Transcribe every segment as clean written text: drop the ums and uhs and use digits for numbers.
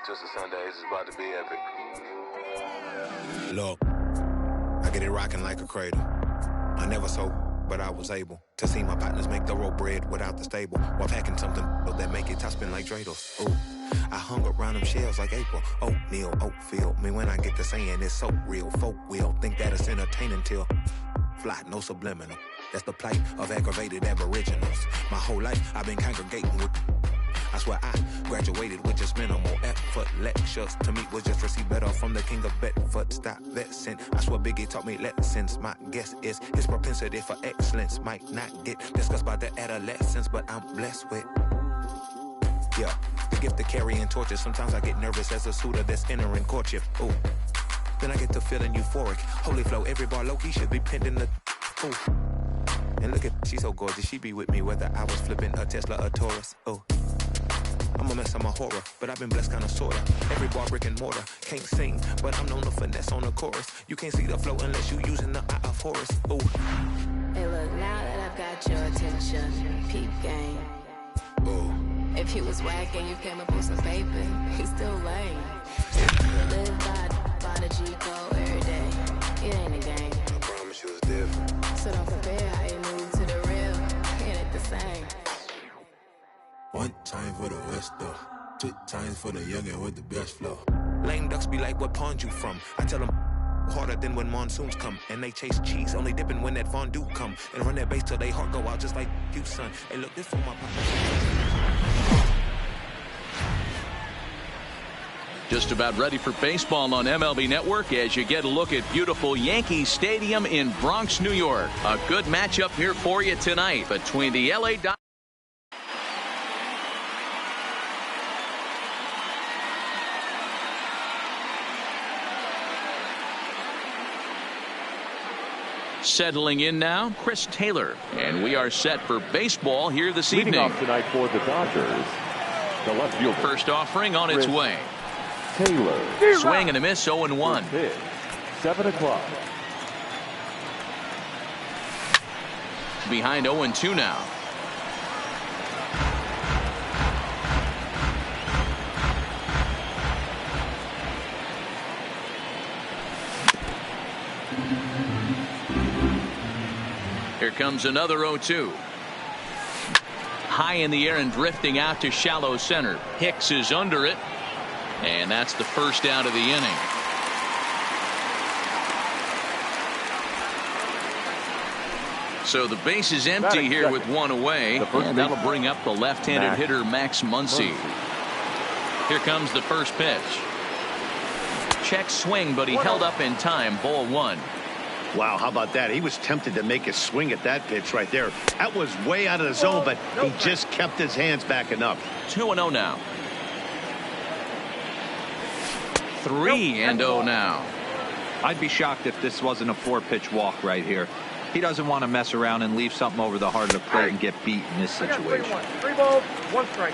Twisted Sundays is about to be epic. Look, I get it rocking like a cradle. I never sold, but I was able to see my partners make thorough bread without the stable, while packing something that make it top spin like dreidels. Ooh, I hung around them shells like April. Oatmeal, Oatfield. Me when I get to saying it's so real. Folk will think that it's entertaining till fly, no subliminal. That's the plight of aggravated aboriginals. My whole life I've been congregating with. I swear I graduated with just minimal effort. Lectures to me was just receive better from the king of Bedford. Stop vexing. I swear Biggie taught me lessons. My guess is his propensity for excellence might not get discussed by the adolescents, but I'm blessed with, yeah, the gift of carrying torches. Sometimes I get nervous as a suitor that's entering courtship. Ooh, then I get to feeling euphoric. Holy flow, every bar low-key should be pinned in the, ooh. And look at, she's so gorgeous, she be with me whether I was flipping a Tesla or Taurus. Ooh, I'm a mess, I'm a horror, but I've been blessed kinda sorta. Every bar brick and mortar, can't sing, but I'm known to finesse on the chorus. You can't see the flow unless you using the eye of Horus. Ooh. Hey look, now that I've got your attention, peep game. Ooh. If he was whack and you came up with some paper, he's still lame. Live by the G code every day. It ain't a game. I promise you it's different. So don't compare how you move to the real. It ain't the same. One time for the West though, 2 times for the youngin' with the best flow. Lame ducks be like, what pond you from? I tell them harder than when monsoons come, and they chase cheese, only dipping when that fondue come, and run that bass till they heart go out just like you, son. Hey, look, this for my papa. Just about ready for baseball on MLB Network as you get a look at beautiful Yankee Stadium in Bronx, New York. A good matchup here for you tonight between the LA Dodgers. Settling in now, Chris Taylor, and we are set for baseball here this evening. Leading off tonight for the Dodgers, the left fielder. First offering on its way. Taylor. Swing and a miss, 0-1. 7 o'clock. Behind 0-2 now. Here comes another 0-2. High in the air and drifting out to shallow center. Hicks is under it. And that's the first out of the inning. So the base is empty here with 1 away. And that'll bring up the left-handed hitter Max Muncy. Here comes the first pitch. Check swing, but he held up in time. Ball 1. Wow, how about that? He was tempted to make a swing at that pitch right there. That was way out of the zone, but he just kept his hands back enough. 2-0 now. 3-0 now. I'd be shocked if this wasn't a 4-pitch walk right here. He doesn't want to mess around and leave something over the heart of the plate and get beat in this situation. 3 balls, 1 strike.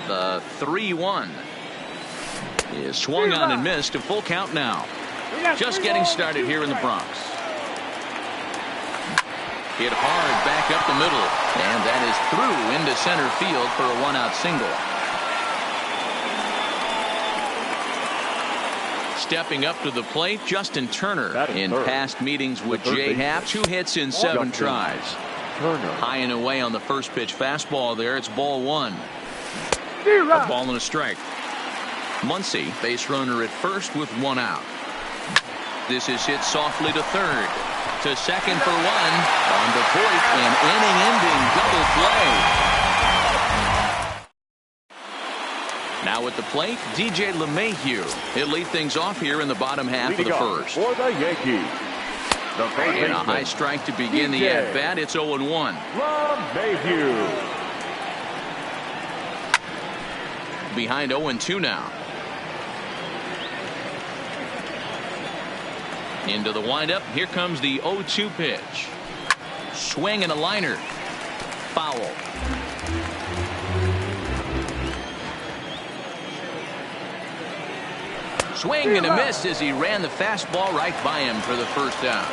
The 3-1 is swung on and missed. A full count now. Just getting started here in the Bronx. Hit hard back up the middle, and that is through into center field for a 1-out single. Stepping up to the plate, Justin Turner. In past meetings with Jay Happ, 2 hits in 7 tries. High and away on the first pitch fastball there. It's ball 1. A ball and a strike. Muncy, base runner at first with 1 out. This is hit softly to third. To second for 1. On the point, an inning-ending double play. Now at the plate, DJ LeMahieu. He'll lead things off here in the bottom half of the first. For the Yankees, and a high strike to begin the at-bat. It's 0-1. LeMahieu. Behind 0-2 now. Into the windup. Here comes the 0-2 pitch. Swing and a liner. Foul. Swing and a miss as he ran the fastball right by him for the first out.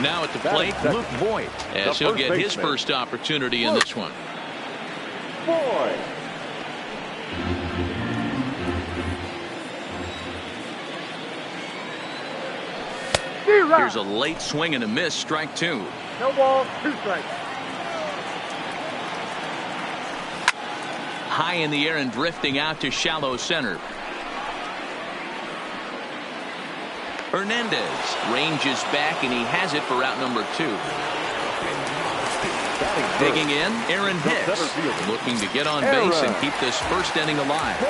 Now at the plate, Luke Voigt, as he'll get his first opportunity in this one. Here's a late swing and a miss, strike two. No ball, 2 strikes. High in the air and drifting out to shallow center. Hernandez ranges back, and he has it for out number 2. Digging in, Aaron Hicks, looking to get on base and keep this first inning alive.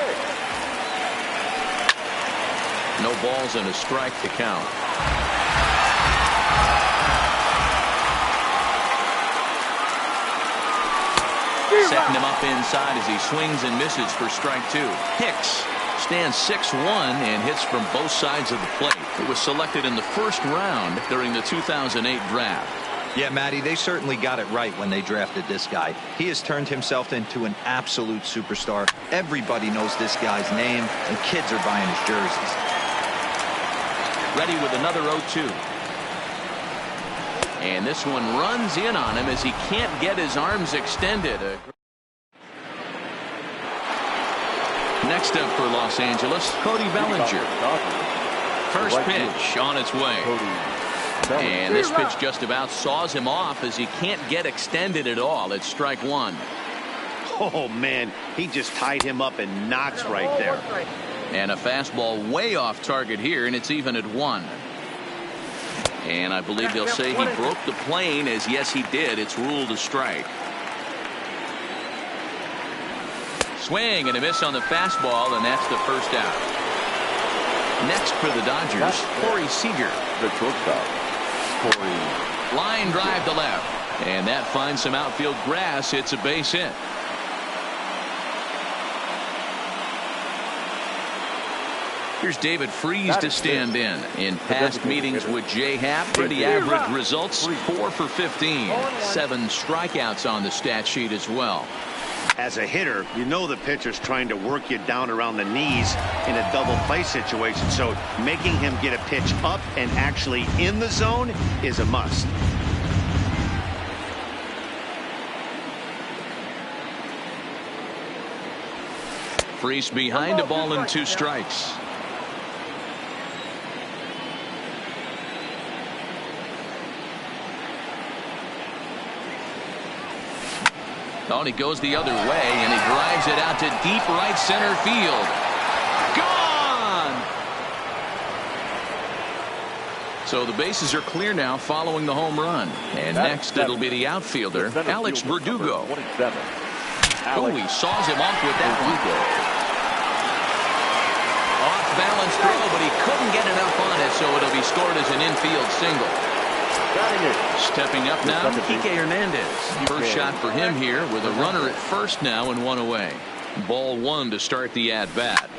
No balls and a strike to count. Setting him up inside as he swings and misses for strike 2. Hicks stands 6'1" and hits from both sides of the plate. It was selected in the first round during the 2008 draft. Yeah, Matty, they certainly got it right when they drafted this guy. He has turned himself into an absolute superstar. Everybody knows this guy's name, and kids are buying his jerseys. Ready with another 0-2. And this one runs in on him as he can't get his arms extended. Next up for Los Angeles, Cody Bellinger. First pitch on its way. And this pitch just about saws him off as he can't get extended at all. It's strike 1. Oh, man, he just tied him up in knots right there. And a fastball way off target here, and it's even at 1. And I believe they'll say he broke the plane, as yes, he did. It's ruled a strike. Swing and a miss on the fastball, and that's the first out. Next for the Dodgers, Corey Seager. The shortstop, Corey. Line drive to left, and that finds some outfield grass. It's a base hit. Here's David Freese to stand in. In past meetings with Jay Happ, pretty average results, 4 for 15. 7 strikeouts on the stat sheet as well. As a hitter, you know the pitcher's trying to work you down around the knees in a double play situation, so making him get a pitch up and actually in the zone is a must. Freese behind, a ball and 2 strikes. Oh, and he goes the other way, and he drives it out to deep right center field. Gone! So the bases are clear now following the home run. And next it'll be the outfielder, Alex Verdugo. Oh, he saws him off with that one. Off-balance throw, but he couldn't get enough on it, so it'll be scored as an infield single. Stepping up now, Kike Hernandez. First shot for him here with a runner at first now and 1 away. Ball 1 to start the at-bat.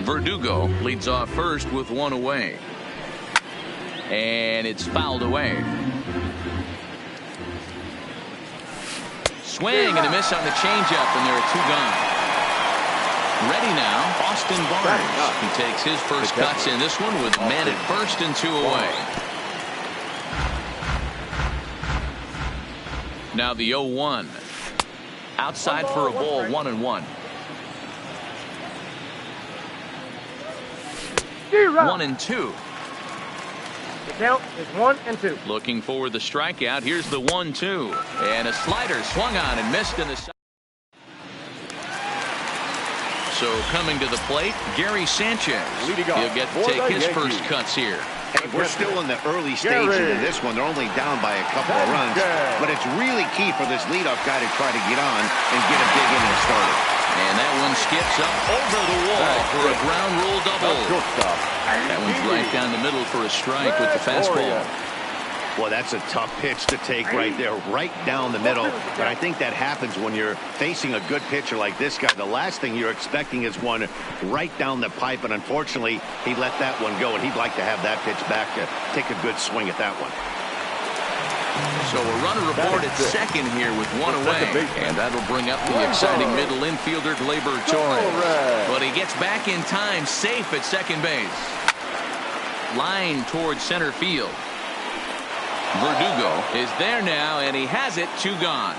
Verdugo leads off first with 1 away. And it's fouled away. Swing and a miss on the changeup, and there are 2 gone. Ready now, Austin Barnes. He takes his first cuts in this one with a man at first and 2 away. Now the 0-1. Outside for a ball, 1-1. 1-2. The count is 1-2. Looking for the strikeout. Here's the 1-2. And a slider swung on and missed in the second. So coming to the plate, Gary Sanchez. He'll get to take his first cuts here. Hey, we're still in the early stages of this one. They're only down by a couple of runs. But it's really key for this leadoff guy to try to get on and get a big inning started. And that one skips up over the wall for a ground rule double. That one's right down the middle for a strike with the fastball. Well, that's a tough pitch to take right there, right down the middle. But I think that happens when you're facing a good pitcher like this guy. The last thing you're expecting is one right down the pipe, and unfortunately, he let that one go, and he'd like to have that pitch back to take a good swing at that one. So a runner aboard at second here with 1 away, and that'll bring up the exciting middle infielder, Gleyber Torres. But he gets back in time, safe at second base. Line towards center field. Verdugo is there now, and he has it, 2 gone.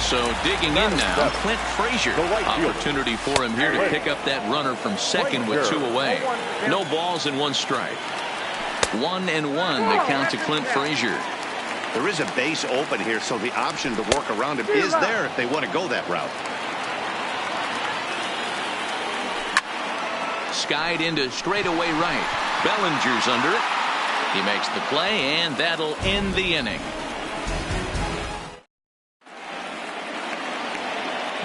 So digging in now, Clint Frazier. Opportunity for him here to pick up that runner from second with 2 away. No balls and 1 strike. 1-1 the count to Clint Frazier. There is a base open here, so the option to work around him is there if they want to go that route. Skied into straightaway right. Bellinger's under it. He makes the play, and that'll end the inning.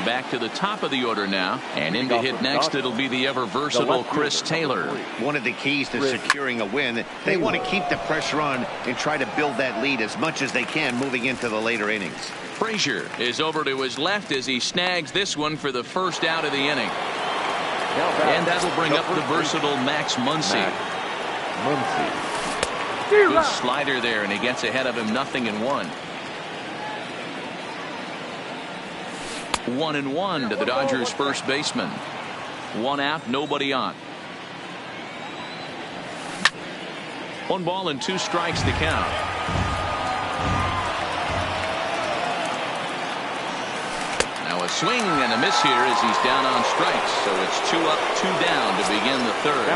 Back to the top of the order now, and in to hit next it'll be the ever versatile Chris Taylor. One of the keys to securing a win, they want to keep the pressure on and try to build that lead as much as they can moving into the later innings. Frazier is over to his left as he snags this one for the first out of the inning. And that'll bring up the versatile Max Muncy. Good slider there, and he gets ahead of him, 0-1. 1-1 to the Dodgers first baseman. 1 out, nobody on. 1 ball and 2 strikes to count. Now a swing and a miss here as he's down on strikes. So it's 2 up, 2 down to begin the third.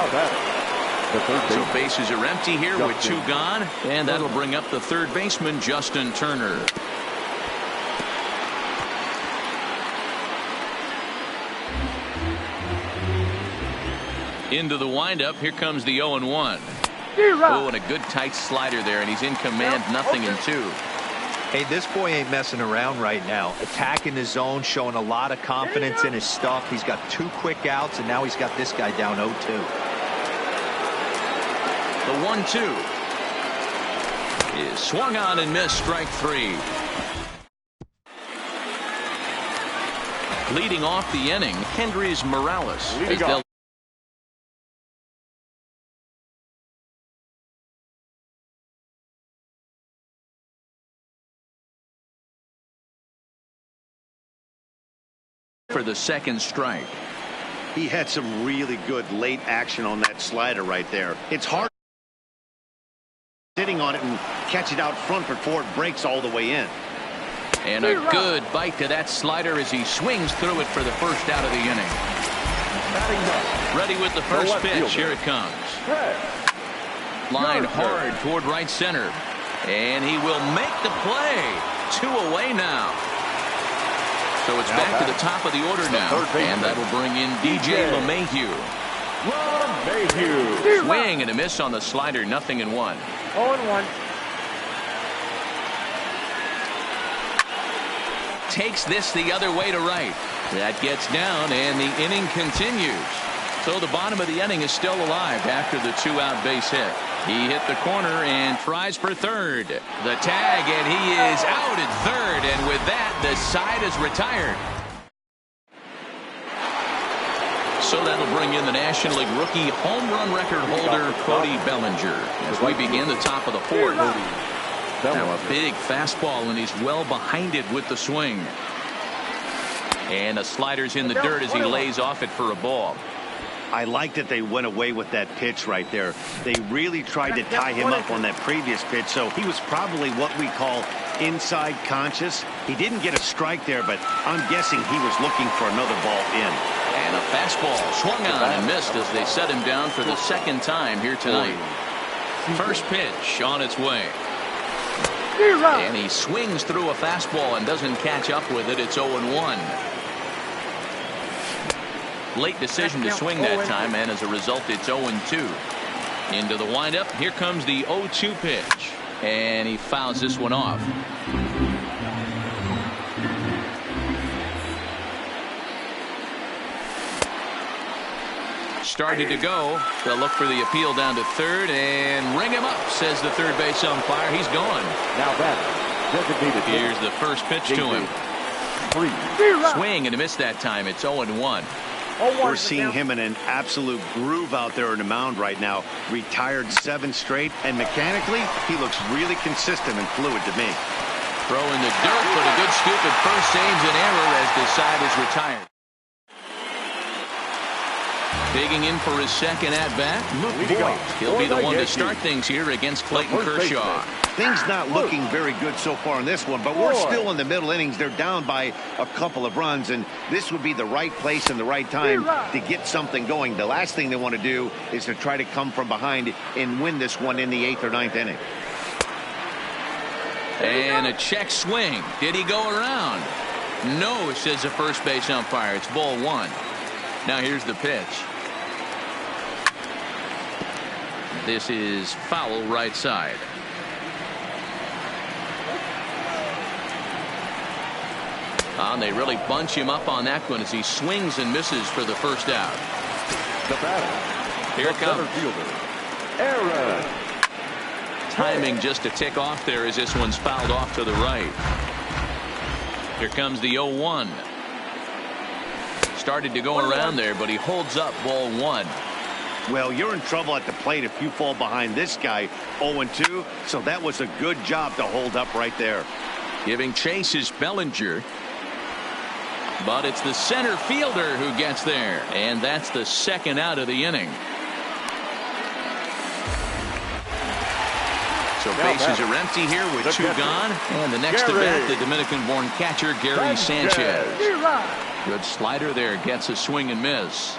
So bases are empty here with 2 gone, and that'll bring up the third baseman, Justin Turner. Into the windup, here comes the 0-1. Oh, and a good tight slider there, and he's in command, 0-2. Hey, this boy ain't messing around right now. Attacking the zone, showing a lot of confidence in his stuff. He's got 2 quick outs, and now he's got this guy down 0-2. The 1-2 is swung on and missed, strike 3. Leading off the inning, Hendrys Morales. As they'll for the second strike. He had some really good late action on that slider right there. It's hard sitting on it and catch it out front before it breaks all the way in. And a good bite to that slider as he swings through it for the first out of the inning. Ready with the first pitch. Here it comes. Line hard toward right center. And he will make the play. 2 away now. So it's back to the top of the order now. And that'll bring in DJ LeMahieu. Swing and a miss on the slider, 0-1. 0-1. Takes this the other way to right. That gets down, and the inning continues. So the bottom of the inning is still alive after the 2-out base hit. He hit the corner and tries for third. The tag, and he is out at third, and with that, the side is retired. So that'll bring in the National League rookie home run record holder, Cody Bellinger, as we begin the top of the 4th. Now a big fastball, and he's well behind it with the swing. And the slider's in the dirt as he lays off it for a ball. I like that they went away with that pitch right there. They really tried to tie him up on that previous pitch, so he was probably what we call inside conscious. He didn't get a strike there, but I'm guessing he was looking for another ball in. And a fastball swung on and missed as they set him down for the second time here tonight. First pitch on its way. And he swings through a fastball and doesn't catch up with it. It's 0-1. Late decision to swing that time, and as a result, it's 0-2. Into the windup. Here comes the 0-2 pitch. And he fouls this one off. Started to go. They'll look for the appeal down to third and ring him up, says the third base umpire. He's gone. Now that designated. Here's the first pitch to him. Swing and a miss that time. It's 0-1. We're seeing him in an absolute groove out there on the mound right now. Retired 7 straight, and mechanically, he looks really consistent and fluid to me. Throw in the dirt, but a good scoop at first saves an error as the side is retired. Digging in for his second at-bat. He'll be the one to start things here against Clayton Kershaw. Things not looking very good so far in this one, but we're still in the middle innings. They're down by a couple of runs, and this would be the right place and the right time to get something going. The last thing they want to do is to try to come from behind and win this one in the 8th or 9th inning. And a check swing. Did he go around? No, says the first base umpire. It's ball 1. Now here's the pitch. This is foul right side. And they really bunch him up on that one as he swings and misses for the first out. The batter. Here it comes. Aaron. Timing just a tick off there as this one's fouled off to the right. Here comes the 0-1. Started to go around there, but he holds up ball 1. Well, you're in trouble at the plate if you fall behind this guy 0-2, so that was a good job to hold up right there. Giving chase is Bellinger. But it's the center fielder who gets there, and that's the second out of the inning. So bases are empty here with 2 gone, and the next to bat, the Dominican-born catcher Gary Sanchez. Good slider there, gets a swing and miss.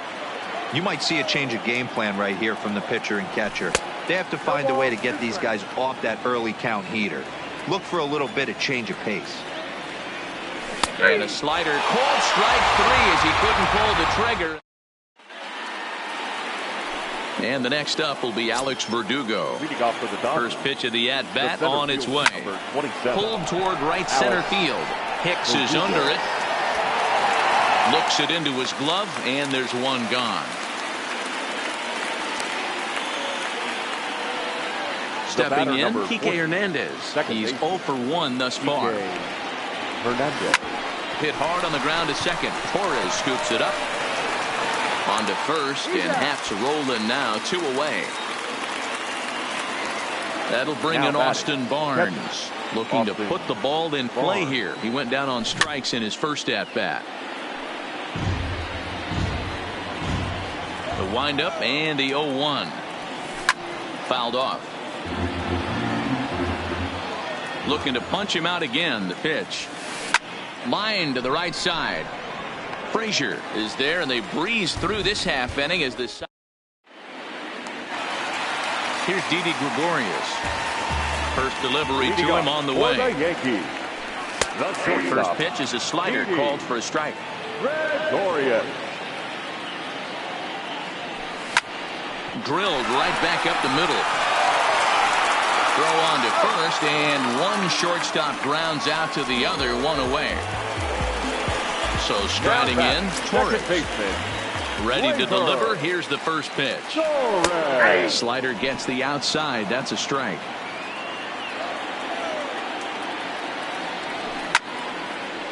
You might see a change of game plan right here from the pitcher and catcher. They have to find a way to get these guys off that early count heater. Look for a little bit of change of pace. And a slider, called strike 3 as he couldn't pull the trigger. And the next up will be Alex Verdugo. First pitch of the at-bat on its way. Pulled toward right center field. Hicks is under it. Looks it into his glove, and there's 1 gone. Stepping in, Kike Hernandez. He's 0 for 1 thus far. Hit hard on the ground to second. Torres scoops it up. On to first, and Hap's rolling now, 2 away. That'll bring in Austin Barnes, looking to put the ball in play here. He went down on strikes in his first at-bat. The windup and the 0-1. Fouled off. Looking to punch him out again. The pitch. Line to the right side. Frazier is there, and they breeze through this half inning as this. Here's Didi Gregorius. First delivery to him on the way. First pitch is a slider called for a strike. Drilled right back up the middle. Throw on to first, and one shortstop grounds out to the other, 1 away. So striding in, Torres. Ready to deliver. Here's the first pitch. Slider gets the outside. That's a strike.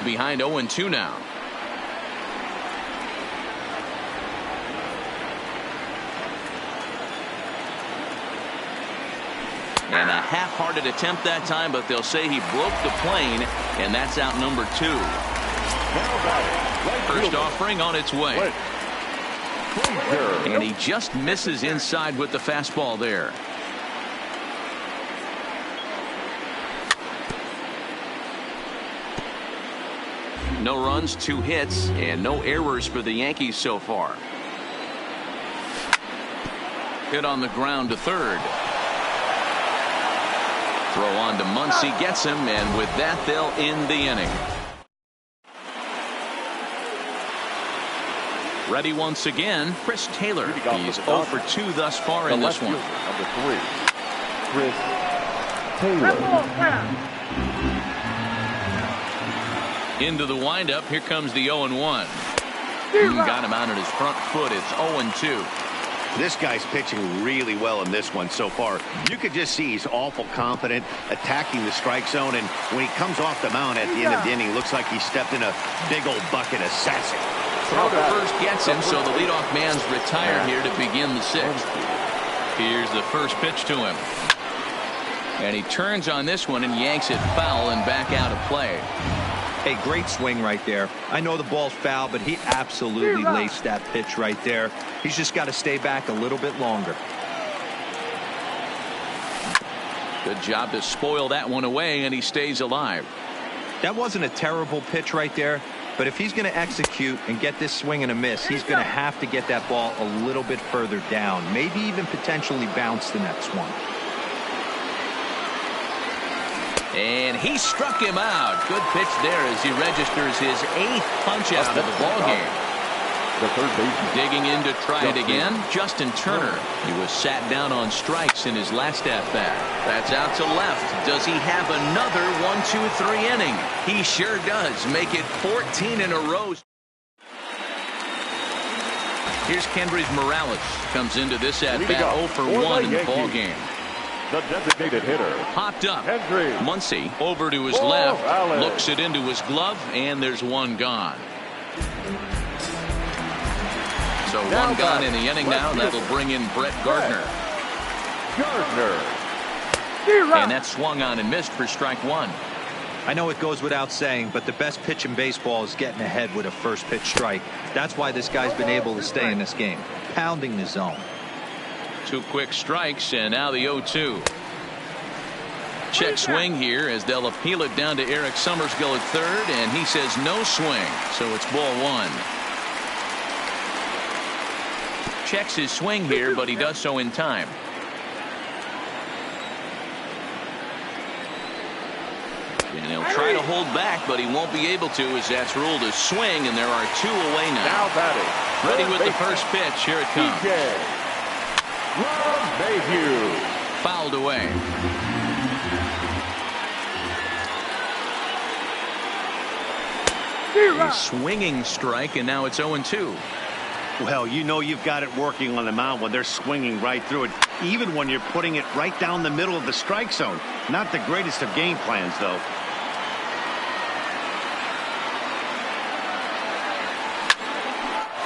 Behind 0-2 now. And a half-hearted attempt that time, but they'll say he broke the plane, and that's out number 2. First offering on its way. And he just misses inside with the fastball there. No runs, 2 hits, and no errors for the Yankees so far. Hit on the ground to third. Throw on to Muncy, gets him, and with that they'll end the inning. Ready once again, Chris Taylor. He's 0 for 2 thus far in this one. Number 3, Chris Taylor. Into the windup, here comes the 0-1. Got him out on his front foot. It's 0-2. This guy's pitching really well in this one so far. You could just see he's awful confident, attacking the strike zone, and when he comes off the mound at the end of the inning, looks like he stepped in a big old bucket of sassy. Throw to first gets him, so the leadoff man's retired here to begin the 6th. Here's the first pitch to him. And he turns on this one and yanks it foul and back out of play. Hey, great swing right there. I know the ball's foul, but he absolutely laced that pitch right there. He's just got to stay back a little bit longer. Good job to spoil that one away, and he stays alive. That wasn't a terrible pitch right there, but if he's going to execute and get this swing and a miss, he's going to have to get that ball a little bit further down, maybe even potentially bounce the next one. And he struck him out. Good pitch there as he registers his 8th punch out of the ball game. The third baseman. Digging in to try it again, Justin Turner. He was sat down on strikes in his last at-bat. That's out to left. Does he have another 1-2-3 inning? He sure does. Make it 14 in a row. Here's Kendrys Morales. Comes into this at-bat 0 for 1 in the ball game. The designated hitter. Popped up. Kendrys. Muncy over to his left. Looks it into his glove, and there's one gone. So one gone in the inning now. That'll bring in Brett Gardner. And that swung on and missed for strike 1. I know it goes without saying, but the best pitch in baseball is getting ahead with a first pitch strike. That's why this guy's been able to stay in this game, pounding the zone. 2 quick strikes, and now the 0-2. Check swing here as they'll appeal it down to Eric Summersgill at third, and he says no swing, so it's ball 1. Checks his swing here, but he does so in time. And he'll try to hold back, but he won't be able to, as that's ruled a swing, and there are 2 away now. Now batting. Ready with the first pitch. Here it comes. Fouled away. A swinging strike, and now it's 0-2. Well, you know you've got it working on the mound when they're swinging right through it, even when you're putting it right down the middle of the strike zone. Not the greatest of game plans, though.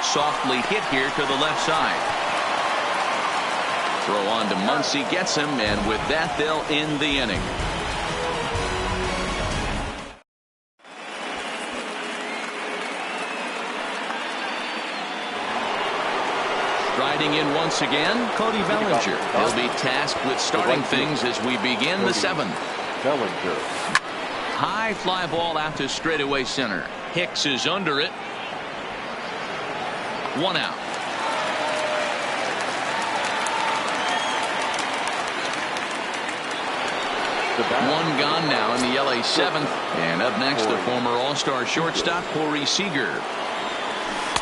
Softly hit here to the left side. Throw on to Muncy, gets him, and with that they'll end the inning. Striding in once again, Cody Bellinger. He'll be tasked with starting things as we begin the 7th. Bellinger. High fly ball out to straightaway center. Hicks is under it. 1 out. One gone now in the LA 7th. And up next, the former All-Star shortstop, Corey Seager.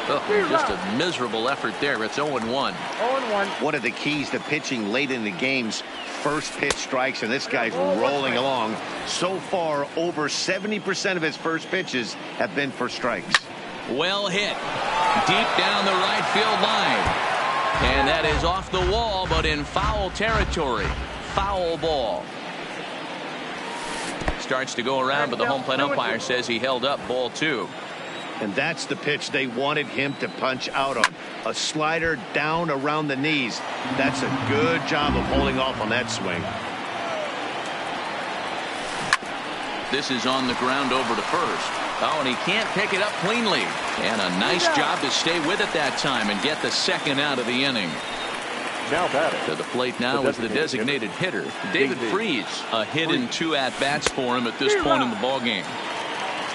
Oh, just a miserable effort there. It's 0-1. 0-1. One of the keys to pitching late in the game's first pitch strikes, and this guy's rolling along. So far, over 70% of his first pitches have been for strikes. Well hit. Deep down the right field line. And that is off the wall, but in foul territory. Foul ball. Starts to go around, but the home plate umpire says he held up ball 2. And that's the pitch they wanted him to punch out on. A slider down around the knees. That's a good job of holding off on that swing. This is on the ground over to first. Oh, and he can't pick it up cleanly. And a nice job to stay with it that time and get the second out of the inning. Now batting. To the plate now is the designated hitter, David Freese. A hit in 2 at-bats for him at this point in the ballgame.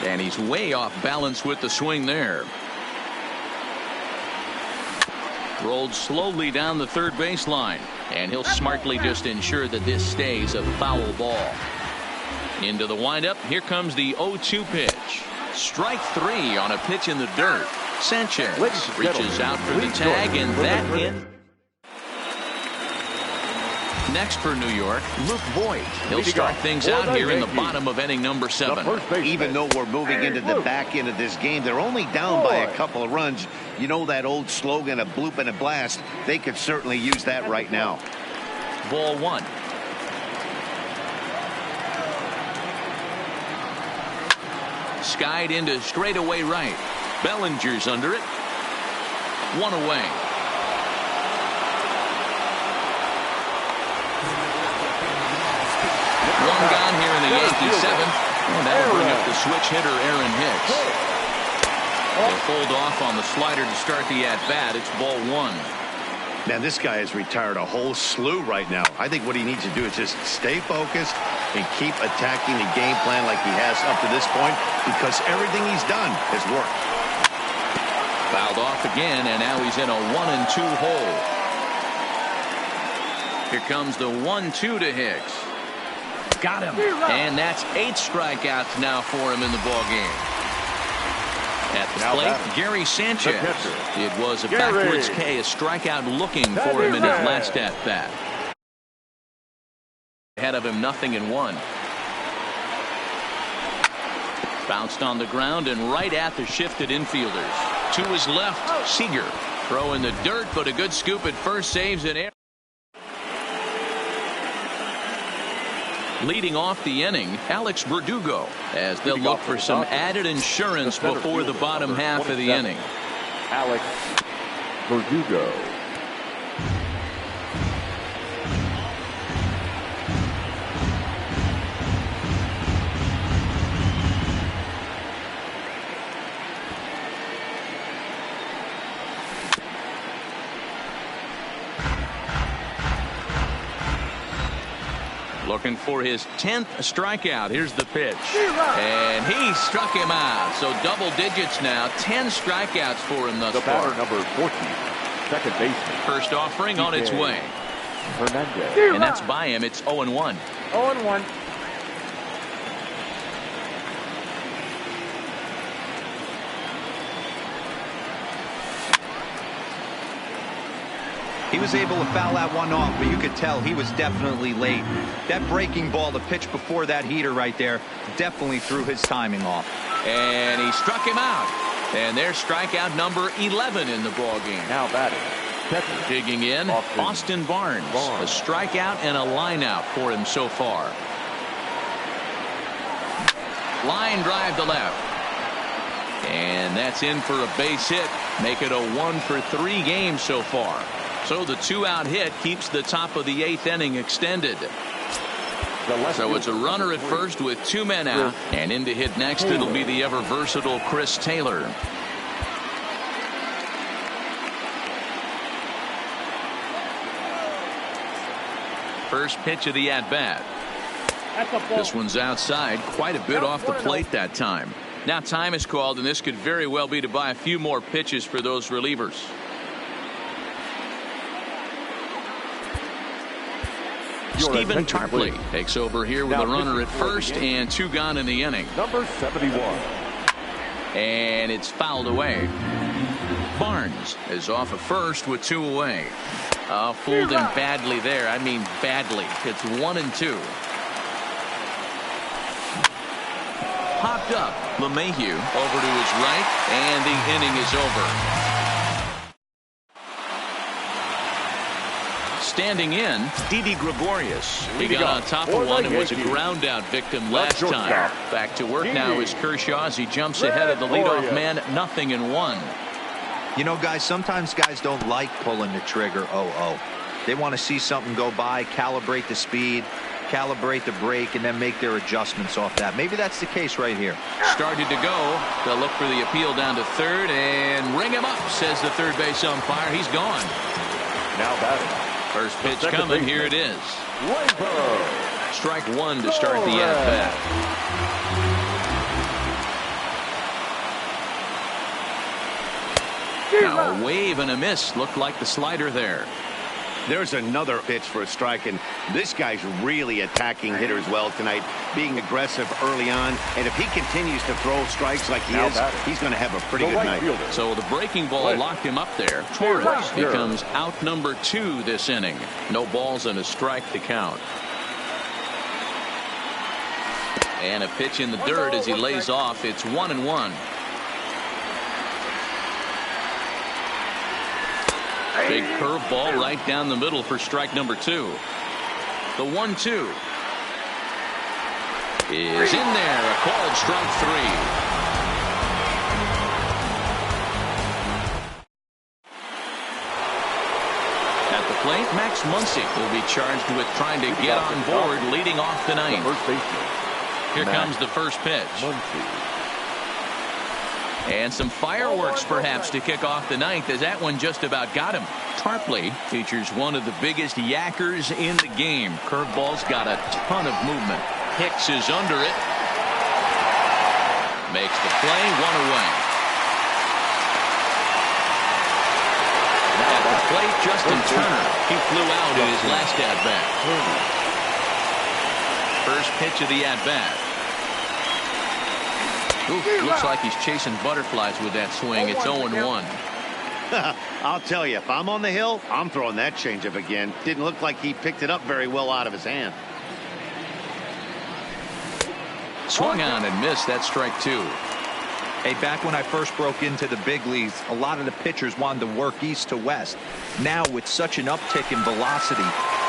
And he's way off balance with the swing there. Rolled slowly down the third baseline. And he'll smartly just ensure that this stays a foul ball. Into the windup. Here comes the 0-2 pitch. Strike 3 on a pitch in the dirt. Sanchez reaches out for the tag, and that in. Next for New York, Luke Voigt. He'll start things out here in the bottom of inning number 7. Even though we're moving into the back end of this game, they're only down by a couple of runs. You know that old slogan, a bloop and a blast. They could certainly use that right now. Ball 1. Skied into straightaway right. Bellinger's under it. 1 away. One gone here in the Yankee 7th. And that'll bring up the switch hitter, Aaron Hicks. They'll hold off on the slider to start the at-bat. It's ball one. Man, this guy has retired a whole slew right now. I think what he needs to do is just stay focused and keep attacking the game plan like he has up to this point, because everything he's done has worked. Fouled off again, and now he's in a 1-2 hole. Here comes the 1-2 to Hicks. Got him. And that's 8 strikeouts now for him in the ballgame. At the plate, Gary Sanchez. It was a backwards K, a strikeout looking for him in his last at-bat. Ahead of him, 0-1. Bounced on the ground and right at the shifted infielders. To his left, Seager. Throw in the dirt, but a good scoop at first, saves in air. Leading off the inning, Alex Verdugo, as they'll look for some added insurance before the bottom half of the inning. Alex Verdugo. Looking for his 10th strikeout. Here's the pitch. And he struck him out. So double digits now. 10 strikeouts for him thus far. The batter, number 14, second baseman. First offering on its way. Hernandez. And that's by him. It's 0-1. 0-1. He was able to foul that one off, but you could tell he was definitely late. That breaking ball, the pitch before that heater right there, definitely threw his timing off. And he struck him out. And there's strikeout number 11 in the ballgame. Now batting. Digging in, Austin Barnes. A strikeout and a line out for him so far. Line drive to left. And that's in for a base hit. Make it a 1-for-3 game so far. So the 2-out hit keeps the top of the 8th inning extended. So it's a runner at first with 2 men out. And in to hit next, it'll be the ever versatile Chris Taylor. First pitch of the at-bat. This one's outside, quite a bit off the plate that time. Now time is called, and this could very well be to buy a few more pitches for those relievers. Stephen Tarpley takes over here with a runner at first and 2 gone in the inning. Number 71. And it's fouled away. Barnes is off at first with 2 away. Fooled him badly there. I mean badly. It's 1-2. Popped up. LeMahieu over to his right, and the inning is over. Standing in, Didi Gregorius. He got on top of one and was a ground out victim last time. Back to work now is Kershaw as he jumps ahead of the leadoff man, 0-1. You know, guys, sometimes guys don't like pulling the trigger 0-0. They want to see something go by, calibrate the speed, calibrate the brake, and then make their adjustments off that. Maybe that's the case right here. Started to go. They'll look for the appeal down to third and ring him up, says the third base umpire. He's gone. Now batting. First pitch coming. Here it is. Strike 1 to start the at-bat. Now a wave and a miss. Looked like the slider there. There's another pitch for a strike, and this guy's really attacking hitters well tonight, being aggressive early on. And if he continues to throw strikes like he is, he's going to have a pretty good night. So the breaking ball locked him up there. Torres becomes out number 2 this inning. No balls and a strike to count. And a pitch in the dirt as he lays off. It's 1-1. Big curveball right down the middle for strike number 2. The 1-2 is in there. A called strike 3. At the plate, Max Muncy will be charged with trying to get on board leading off the ninth. Here comes the first pitch. And some fireworks perhaps to kick off the ninth, as that one just about got him. Tarpley features one of the biggest yackers in the game. Curveball's got a ton of movement. Hicks is under it. Makes the play, one away. At the plate, Justin Turner. He flew out in his last at-bat. First pitch of the at-bat. Looks like he's chasing butterflies with that swing. It's 0-1. I'll tell you, if I'm on the hill, I'm throwing that changeup again. Didn't look like he picked it up very well out of his hand. Swung on and missed. That's strike two. Hey, back when I first broke into the big leagues, a lot of the pitchers wanted to work east to west. Now, with such an uptick in velocity,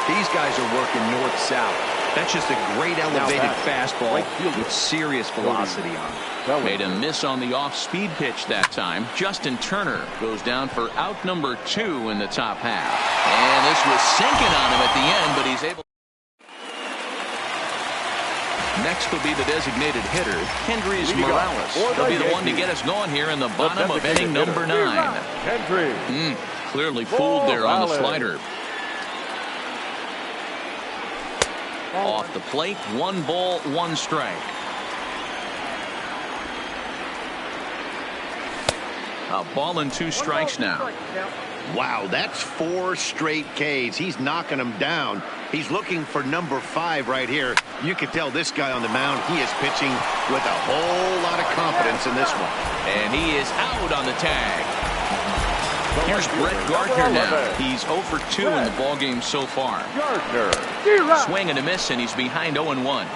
these guys are working north-south. That's just a great elevated fastball with serious velocity on it. Made a miss on the off-speed pitch that time. Justin Turner goes down for out number 2 in the top half. And this was sinking on him at the end, but he's able. Next will be the designated hitter, Hendrys Morales. He'll be the one to get us going here in the bottom of inning number 9. Clearly fooled there on the slider. Off the plate, 1 ball, 1 strike. A ball and 2 strikes now. Wow, that's 4 straight Ks. He's knocking them down. He's looking for number 5 right here. You can tell this guy on the mound, he is pitching with a whole lot of confidence in this one. And he is out on the tag. Here's Brett Gardner now. He's 0 for 2 in the ballgame so far. Swing and a miss, and he's behind 0-1.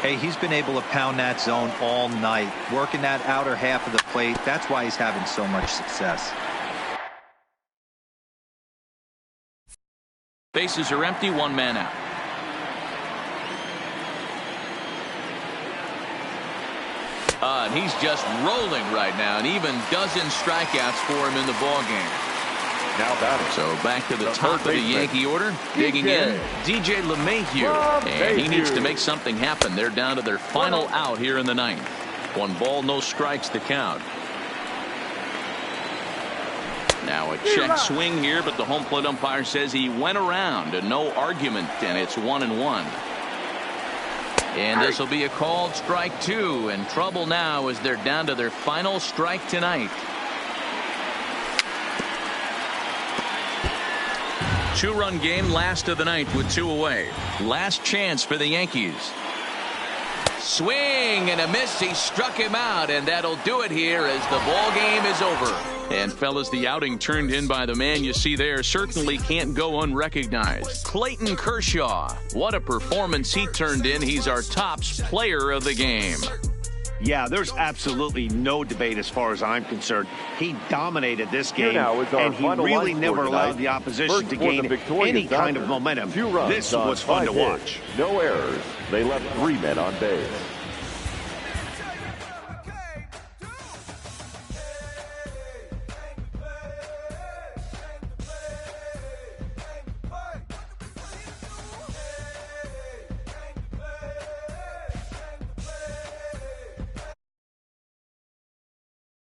Hey, he's been able to pound that zone all night, working that outer half of the plate. That's why he's having so much success. Bases are empty, 1 man out. And he's just rolling right now, and even dozen strikeouts for him in the ballgame. Now batting. So back to the top of the Yankee order. Digging in, DJ LeMahieu. And he needs to make something happen. They're down to their final out here in the 9th. 1 ball, no strikes to count. Now a check swing here, but the home plate umpire says he went around, and no argument, and it's 1-1. And this will be a called strike 2, and trouble now as they're down to their final strike tonight. 2-run game, last of the 9th with 2 away. Last chance for the Yankees. Swing and a miss. He struck him out, and that'll do it here as the ball game is over. And fellas, the outing turned in by the man you see there certainly can't go unrecognized. Clayton Kershaw. What a performance he turned in. He's our tops player of the game. Yeah, there's absolutely no debate as far as I'm concerned. He dominated this game, and he really never allowed the opposition to gain any kind of momentum. This was fun to watch. No errors. They left 3 men on base.